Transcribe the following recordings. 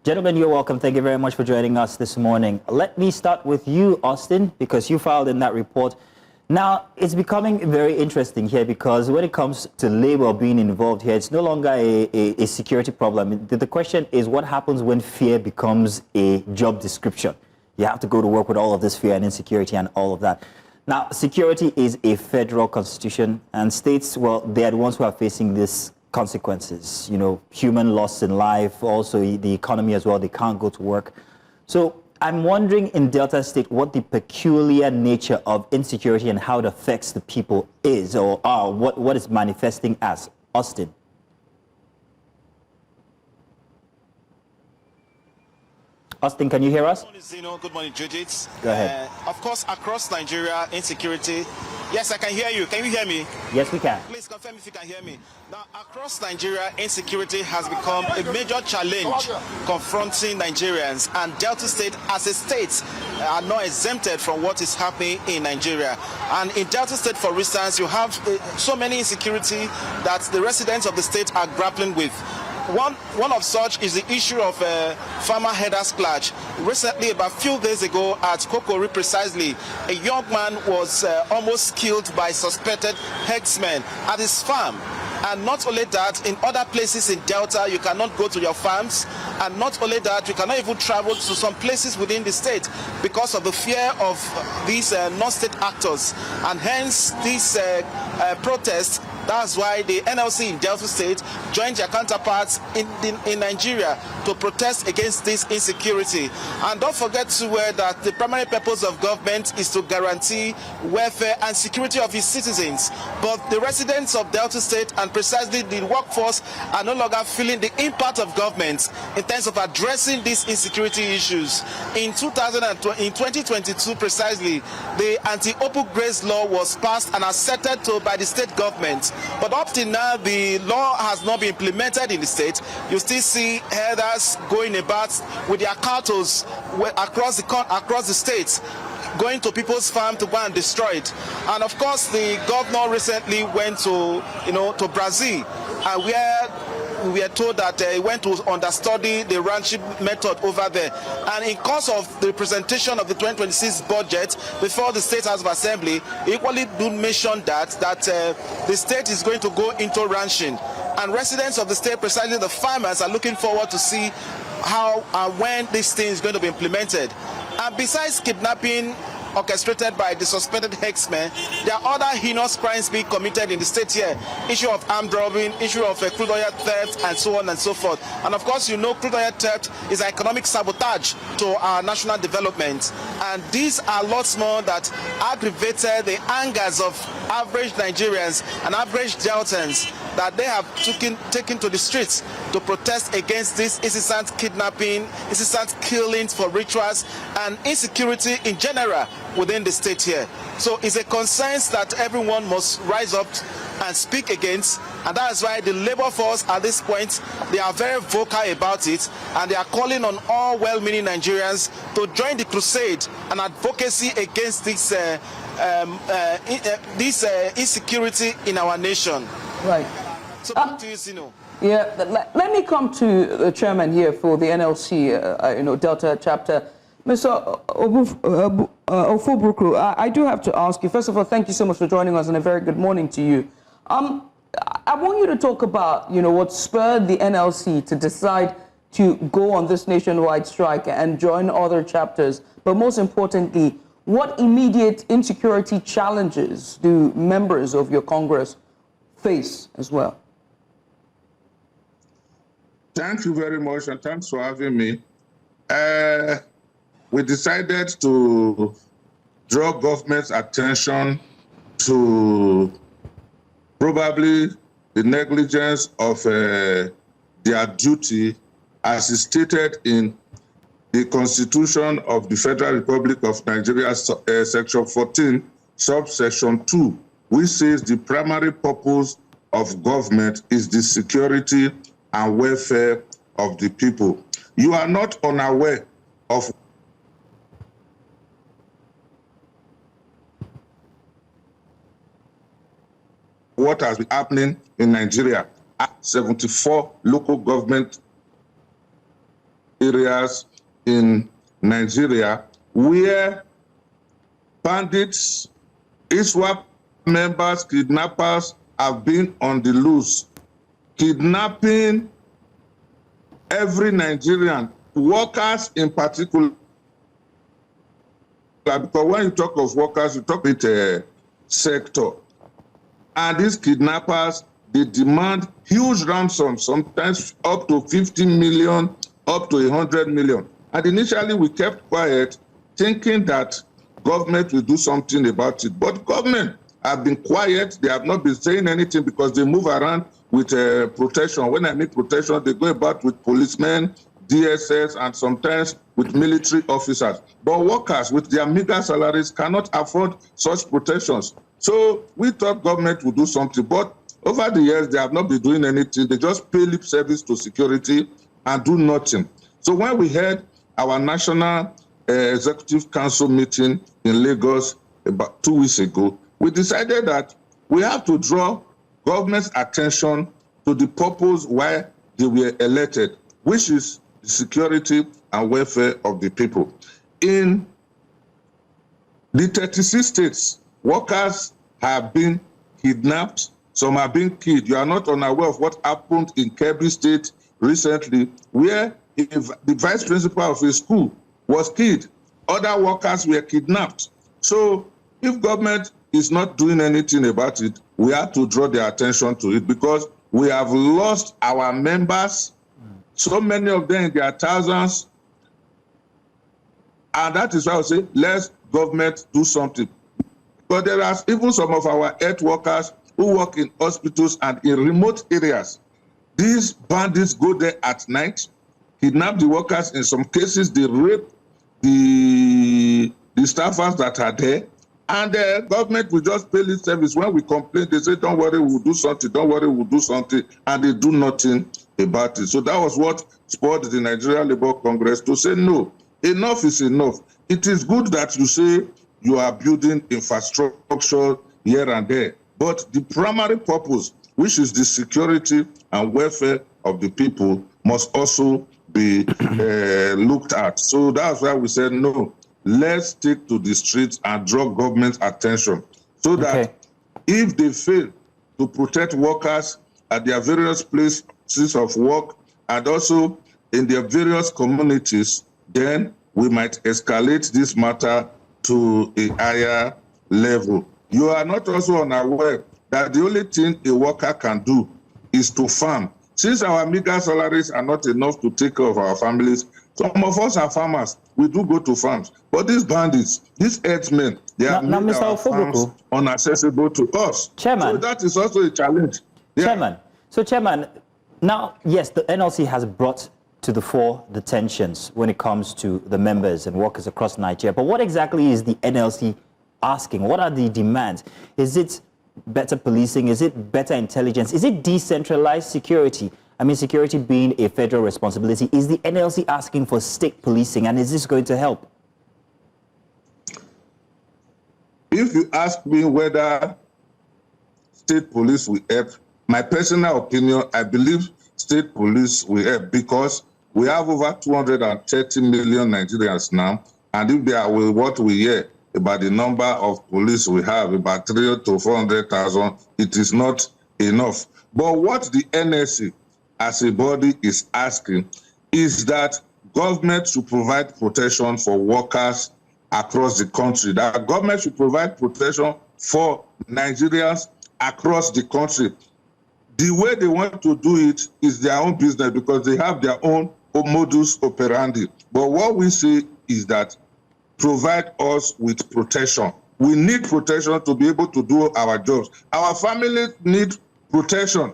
Gentlemen, you're welcome. Thank you very much for joining us this morning. Let me start with you, Austin, because you filed in that report. Now, it's becoming very interesting here because when it comes to labor being involved here, it's no longer a security problem. The question is what happens when fear becomes a job description? You have to go to work with all of this fear and insecurity and all of that. Now, security is a federal constitution, and states, well, they are the ones who are facing this consequences, you know, human loss in life, also the economy as well. They can't go to work. So I'm wondering in Delta State what the peculiar nature of insecurity and how it affects the people is, or what it's manifesting as. Austin. Austin, can you hear us? Good morning, Zeno. Good morning, Judith. Go ahead. Of course, across Nigeria, insecurity. Yes, I can hear you. Can you hear me? Yes, we can. Please confirm if you can hear me. Now, across Nigeria, insecurity has become a major challenge confronting Nigerians, and Delta State as a state are not exempted from what is happening in Nigeria. And in Delta State, for instance, you have so many insecurity that the residents of the state are grappling with. One of such is the issue of farmer headers clutch. Recently, about a few days ago at Kokori precisely, a young man was almost killed by suspected herdsmen at his farm. And not only that, in other places in Delta, you cannot go to your farms. And not only that, you cannot even travel to some places within the state because of the fear of these non-state actors. And hence, these protests. That's why the NLC in Delta State joined their counterparts in Nigeria to protest against this insecurity. And don't forget to that the primary purpose of government is to guarantee welfare and security of its citizens. But the residents of Delta State and precisely the workforce are no longer feeling the impact of government in terms of addressing these insecurity issues. In 2022 precisely, the anti-open grace law was passed and accepted by the state government. But up till now, the law has not been implemented in the state. You still see herders going about with their cattle across the states, going to people's farm to go and destroy it. And of course, the governor recently went to Brazil, where we are told that he went to understudy the ranching method over there. And in course of the presentation of the 2026 budget before the State House of Assembly, he equally do mention that the state is going to go into ranching. And residents of the state, precisely the farmers, are looking forward to see how and when this thing is going to be implemented. And besides kidnapping orchestrated by the suspended herdsmen, there are other heinous crimes being committed in the state here. Issue of armed robbery, issue of crude oil theft, and so on and so forth. And of course, you know, crude oil theft is an economic sabotage to our national development. And these are lots more that aggravated the angers of average Nigerians and average Deltans that they have taken to the streets to protest against this incessant kidnapping, incessant killings for rituals, and insecurity in general within the state here. So it's a concern that everyone must rise up and speak against, and that is why the labor force at this point, they are very vocal about it, and they are calling on all well-meaning Nigerians to join the crusade and advocacy against this insecurity in our nation. Right. So back to you, Sino. Yeah, let me come to the chairman here for the NLC, Delta chapter. Mr. Ofobruku, I do have to ask you, first of all, thank you so much for joining us and a very good morning to you. I want you to talk about, what spurred the NLC to decide to go on this nationwide strike and join other chapters, but most importantly, what immediate insecurity challenges do members of your Congress face as well? Thank you very much, and thanks for having me. We decided to draw government's attention to probably the negligence of their duty as is stated in the Constitution of the Federal Republic of Nigeria, Section 14, subsection 2, which says the primary purpose of government is the security and welfare of the people. You are not unaware of what has been happening in Nigeria. 74 local government areas in Nigeria where bandits, ISWAP members, kidnappers have been on the loose, kidnapping every Nigerian, workers in particular. Because when you talk of workers, you talk with a sector. And these kidnappers, they demand huge ransoms, sometimes up to 50 million, up to 100 million. And initially we kept quiet, thinking that government will do something about it. But government have been quiet. They have not been saying anything because they move around with protection. When I mean protection, they go about with policemen, DSS, and sometimes with military officers. But workers with their meager salaries cannot afford such protections. So we thought government would do something. But over the years, they have not been doing anything. They just pay lip service to security and do nothing. So when we had our National Executive Council meeting in Lagos about 2 weeks ago, we decided that we have to draw government's attention to the purpose why they were elected, which is the security and welfare of the people. In the 36 states, workers have been kidnapped, some have been killed. You are not unaware of what happened in Kebbi State recently, where the vice principal of a school was killed. Other workers were kidnapped. So if government is not doing anything about it, we have to draw their attention to it because we have lost our members, so many of them in their thousands. And that is why I say, let government do something. But there are even some of our health workers who work in hospitals and in remote areas. These bandits go there at night, kidnap the workers. In some cases, they rape the staffers that are there. And the government will just pay lip service. When we complain, they say, don't worry, we'll do something. Don't worry, we'll do something. And they do nothing about it. So that was what spurred the Nigerian Labour Congress to say, no, enough is enough. It is good that you say you are building infrastructure here and there. But the primary purpose, which is the security and welfare of the people, must also be looked at. So that's why we said, no, let's take to the streets and draw government's attention so that if they fail to protect workers at their various places of work and also in their various communities, then we might escalate this matter to a higher level. You are not also unaware that the only thing a worker can do is to farm. Since our meager salaries are not enough to take care of our families, some of us are farmers. We do go to farms. But these bandits, these herdsmen, they have made our farms inaccessible to us. Chairman. So that is also a challenge. Yeah. Chairman, now, yes, the NLC has brought to the fore the tensions when it comes to the members and workers across Nigeria. But what exactly is the NLC asking? What are the demands? Is it better policing? Is it better intelligence? Is it decentralized security? I mean, security being a federal responsibility. Is the NLC asking for state policing, and is this going to help? If you ask me whether state police will help, my personal opinion, I believe state police will help because we have over 230 million Nigerians now, and if they are with what we hear about the number of police we have, about 300,000 to 400,000, it is not enough. But what the NLC as a body is asking is that government should provide protection for workers across the country. That government should provide protection for Nigerians across the country. The way they want to do it is their own business because they have their own modus operandi. But what we say is that provide us with protection. We need protection to be able to do our jobs. Our families need protection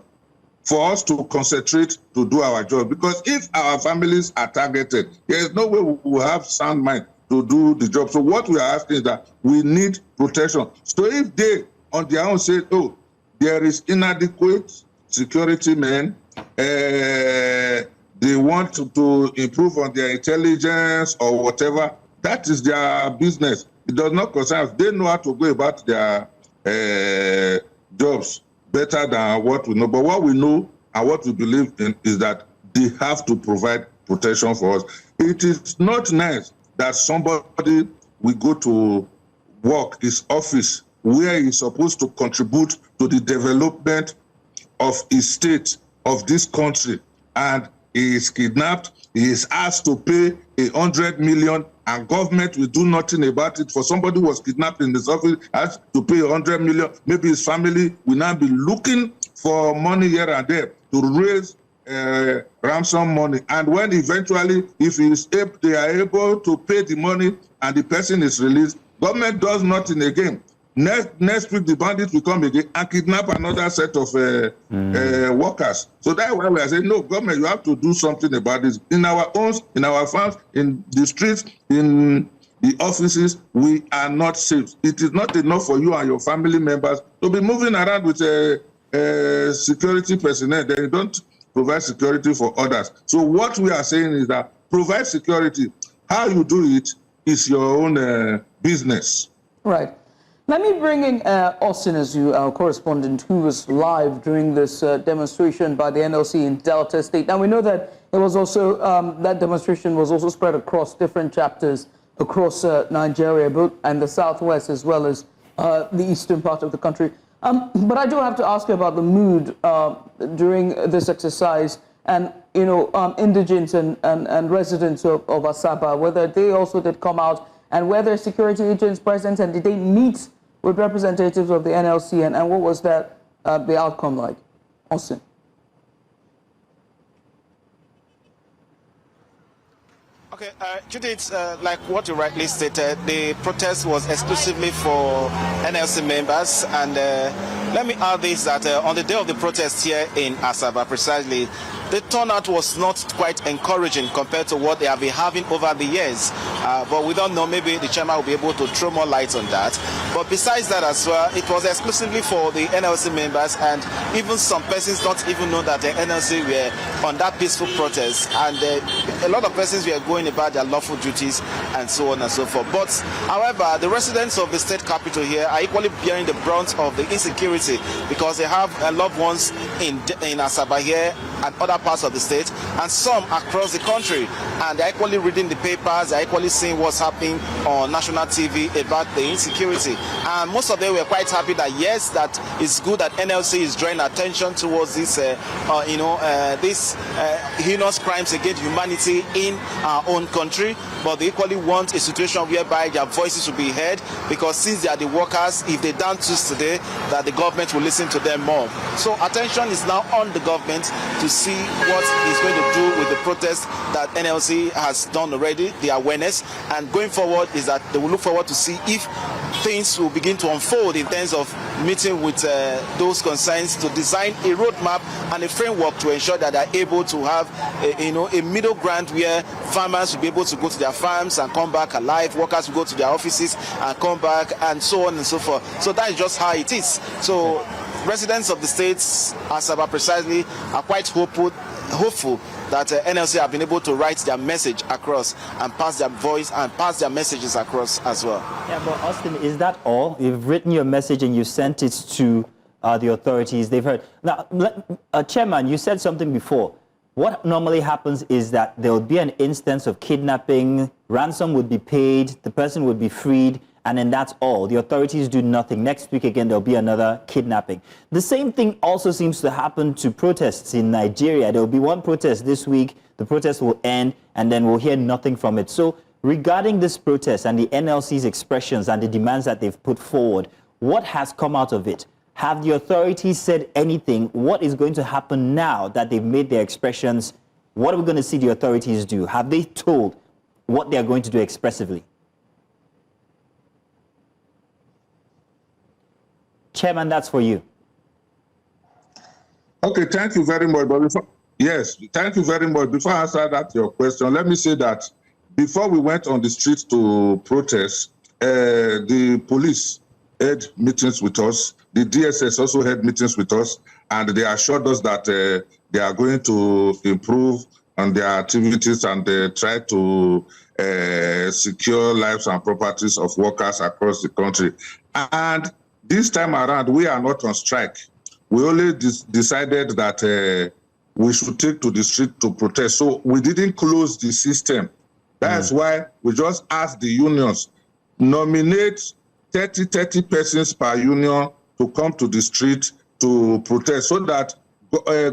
for us to concentrate to do our job. Because if our families are targeted, there is no way we will have sound mind to do the job. So what we are asking is that we need protection. So if they on their own say, oh, there is inadequate security men, they want to improve on their intelligence or whatever, that is their business. It does not concern us. They know how to go about their jobs better than what we know. But what we know and what we believe in is that they have to provide protection for us. It is not nice that somebody will go to work, his office, where he's supposed to contribute to the development of his state, of this country, and he is kidnapped. He is asked to pay 100 million, and government will do nothing about it. For somebody who was kidnapped in his office, has to pay 100 million. Maybe his family will now be looking for money here and there to raise ransom money. And when eventually, if they are able to pay the money and the person is released, government does nothing again. Next week, the bandits will come again and kidnap another set of workers. So that's why we are saying, no, government, you have to do something about this. In our homes, in our farms, in the streets, in the offices, we are not safe. It is not enough for you and your family members to be moving around with security personnel. They don't provide security for others. So what we are saying is that provide security. How you do it is your own business. Right. Let me bring in Austin as our correspondent, who was live during this demonstration by the NLC in Delta State. Now, we know that it was also, that demonstration was also spread across different chapters across Nigeria, both and the southwest as well as the eastern part of the country. But I do have to ask you about the mood during this exercise, and, you know, indigents and residents of Asaba, whether they also did come out, and were there security agents present, and did they meet with representatives of the NLC, and what was that the outcome like? Austin. Okay, Judith, like what you rightly stated, the protest was exclusively for NLC members, and let me add this, that on the day of the protest here in Asaba, precisely, the turnout was not quite encouraging compared to what they have been having over the years. But we don't know, maybe the chairman will be able to throw more light on that. But besides that as well, it was exclusively for the NLC members, and even some persons don't even know that the NLC were on that peaceful protest. And a lot of persons were going about their lawful duties and so on and so forth. But however, the residents of the state capital here are equally bearing the brunt of the insecurity, because they have loved ones in Asaba here and other parts of the state, and some across the country, and they're equally reading the papers, they're equally seeing what's happening on national TV about the insecurity. And most of them were quite happy that yes, that it's good that NLC is drawing attention towards this, these heinous crimes against humanity in our own country. But they equally want a situation whereby their voices will be heard, because since they are the workers, if they don't choose today, that the government will listen to them more. So attention is now on the government to see what is going to do with the protest that NLC has done already, the awareness, and going forward is that they will look forward to see if things will begin to unfold in terms of meeting with those concerns to design a roadmap and a framework to ensure that they're able to have a middle ground where farmers will be able to go to their farms and come back alive, workers will go to their offices and come back, and so on and so forth. So that is just how it is. So residents of the states, Asaba precisely, are quite hopeful that NLC have been able to write their message across and pass their voice and pass their messages across as well. Yeah, but Austin, is that all? You've written your message and you sent it to the authorities. They've heard. Now, Chairman, you said something before. What normally happens is that there would be an instance of kidnapping, ransom would be paid, the person would be freed, and then that's all. The authorities do nothing. Next week again, there'll be another kidnapping. The same thing also seems to happen to protests in Nigeria. There'll be one protest this week, the protest will end, and then we'll hear nothing from it. So regarding this protest and the NLC's expressions and the demands that they've put forward, what has come out of it? Have the authorities said anything? What is going to happen now that they've made their expressions? What are we going to see the authorities do? Have they told what they're going to do expressively? Chairman, that's for you. Okay, thank you very much. But yes, thank you very much. Before I answer that your question, let me say that before we went on the streets to protest, the police had meetings with us. The DSS also had meetings with us, and they assured us that they are going to improve on their activities and try to secure lives and properties of workers across the country. And this time around, we are not on strike. We only decided that we should take to the street to protest. So we didn't close the system. That's why we just asked the unions, nominate 30 persons per union to come to the street to protest so that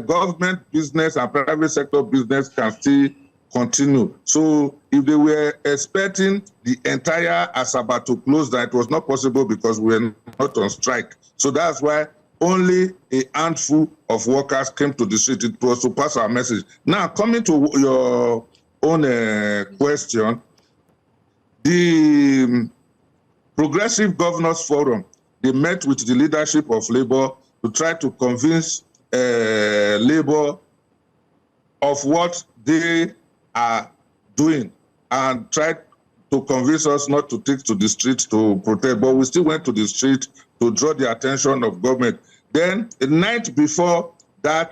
government business and private sector business can still continue. So if they were expecting the entire Asaba to close down, it was not possible because we were not on strike. So that's why only a handful of workers came to the street. It was to pass our message. Now, coming to your own question, the Progressive Governors Forum, they met with the leadership of Labour to try to convince Labour of what they are doing and tried to convince us not to take to the street to protest, but we still went to the street to draw the attention of government. Then, the night before that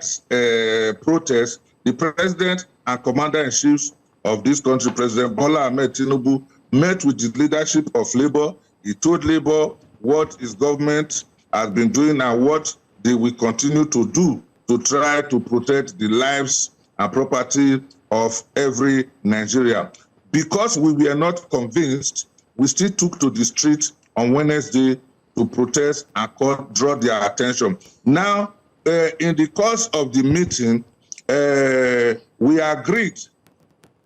protest, the president and commander-in-chief of this country, President Bola Ahmed Tinubu, met with the leadership of Labour. He told Labour what his government has been doing and what they will continue to do to try to protect the lives and property of every Nigerian. Because we were not convinced, we still took to the street on Wednesday to protest and draw their attention. Now, in the course of the meeting, we agreed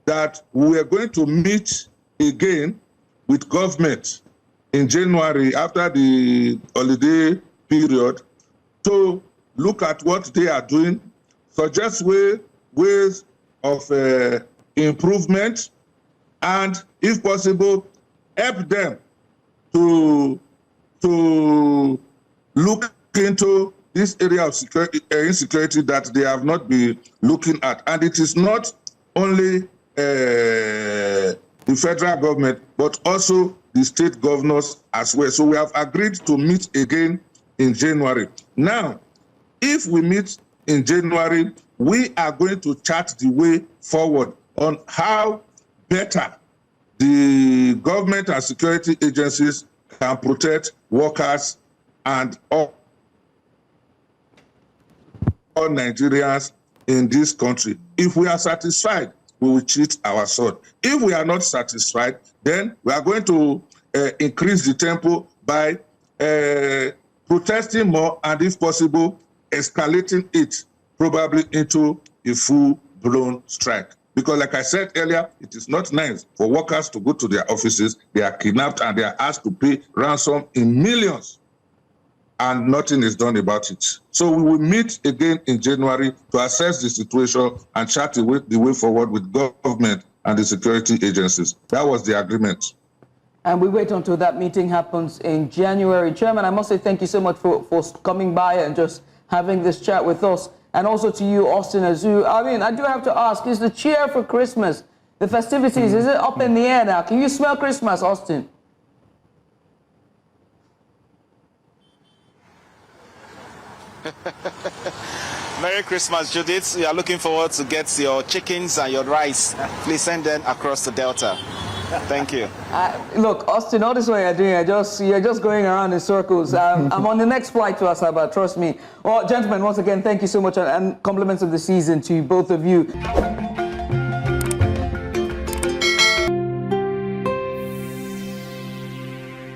that we are going to meet again with government in January after the holiday period to look at what they are doing, suggest ways of improvement, and if possible, help them to look into this area of insecurity that they have not been looking at. And it is not only the federal government, but also the state governors as well. So we have agreed to meet again in January. Now, if we meet in January, we are going to chart the way forward on how better the government and security agencies can protect workers and all Nigerians in this country. If we are satisfied, we will cheat our sword. If we are not satisfied, then we are going to increase the tempo by protesting more and, if possible, escalating it probably into a full-blown strike. Because like I said earlier, it is not nice for workers to go to their offices, they are kidnapped and they are asked to pay ransom in millions, and nothing is done about it. So we will meet again in January to assess the situation and chart the way forward with government and the security agencies. That was the agreement. And we wait until that meeting happens in January. Chairman, I must say thank you so much for coming by and just having this chat with us. And also to you, Austin Azu. I mean, I do have to ask, is the cheer for Christmas, the festivities, is it up in the air now? Can you smell Christmas, Austin? Merry Christmas, Judith. We are looking forward to get your chickens and your rice. Please send them across the Delta. Thank you. Look, Austin, all this way you're doing, you're just going around in circles. I'm on the next flight to Asaba, trust me. Well, gentlemen, once again, thank you so much, and compliments of the season to both of you.